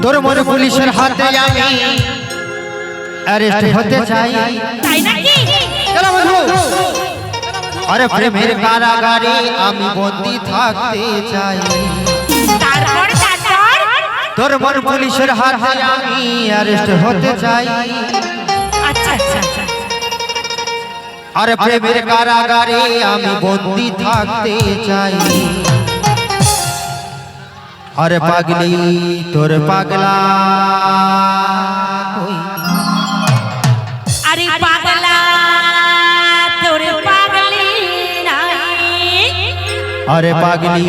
তোর মনে পুলিশের হাতে আমি অ্যারেস্ট হতে চাই। তাই নাকি? চলো বন্ধু। আরে প্রেমের কারাগারে আমি বন্দী থাকতে চাই। তারপর তোর মনে পুলিশের হাতে আমি অ্যারেস্ট হতে চাই। আচ্ছা আচ্ছা আচ্ছা। আরে প্রেমের কারাগারে আমি বন্দী থাকতে চাই। আরে পাগলি তোর পাগলা কই? আরে পাগলা তোর পাগলি নাই। আরে পাগলি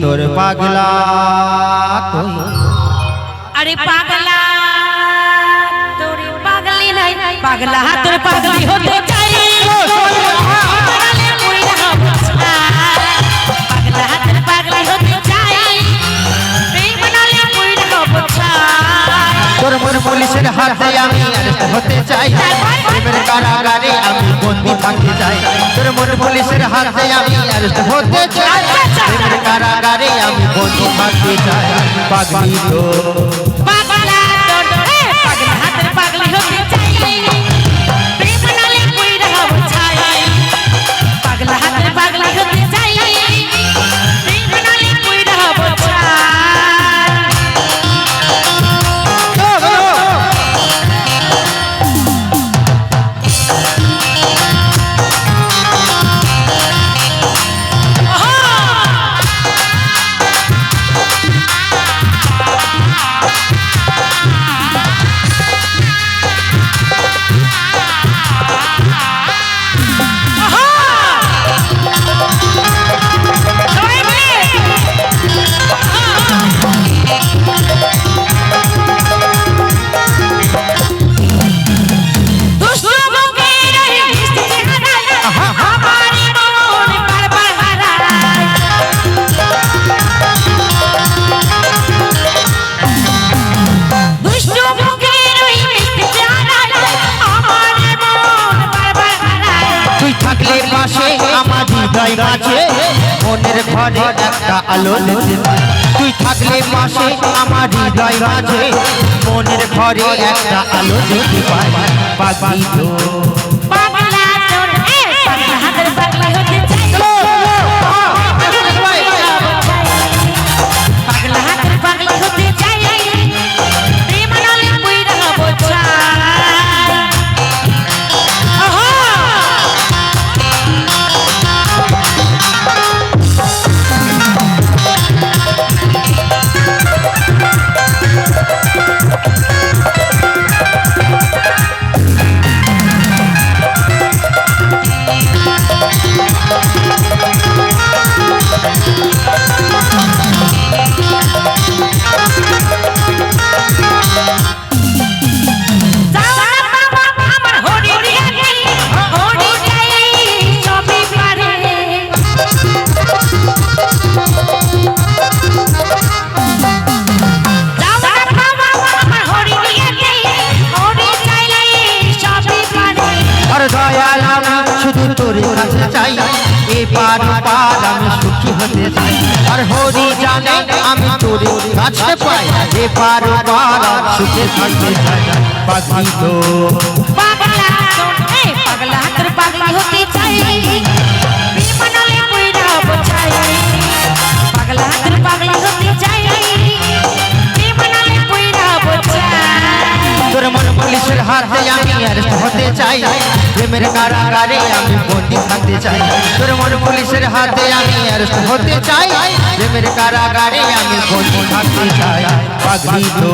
তোর পাগলা কই? আরে পাগলা তোর পাগলি নাই। পাগলা তোর পাগলি হতে চাই। পাগলা তোর পাগলি হতে চাই। তোর মন পুলিশের হাতে আমি অ্যারেস্ট হতে চাই। প্রেমের কারাগারে আমি বন্দী থাকতে চাই। তোর মন পুলিশের হাতে আমি অ্যারেস্ট হতে চাই। প্রেমের কারাগারে আমি বন্দী থাকতে চাই। পাগলি তো পাগলা তোর পাগলা তোর পাগলি হতে চাই। প্রেম নালে কইরা ছাই। পাগলা তোর পাগলি হতে চাই। প্রেম নালে কইরা ছাই। মনের ঘরে একটা আলো জ্বলে। তুই থাকলে পাশে আমার হৃদয় মাঝে মনের ঘরে একটা আলো জ্বলতে পায়। পাগলি তো পাগলা তোর পাগলা তোর পাগলি হতে চাই। পাগলা তোর পাগলি হতে চাই। প্রেম নালে কইরা ছাই। পার পার আমি সুখী হতে চাই। আর হরি জানে আমি তোর কাছে পাই। এ পার পার সুখে থাকতে চাই। পাগলি তো পাগলা তোর পাগলা তোর পাগলি হতে চাই। প্রেম নালে কইরা ছাই। পাগলা তোর পাগলি হতে চাই। প্রেম নালে কইরা ছাই। তোর মন পুলিশের হাতে আমি অ্যারেস্ট হতে চাই। প্রেমের কারাগারে আমি বন্দী থাকতে চাই। তোর মন পুলিশের হাতে আমি অ্যারেস্ট হতে চাই। প্রেমের কারাগারে আমি বন্দী থাকতে চাই। পাগলি তো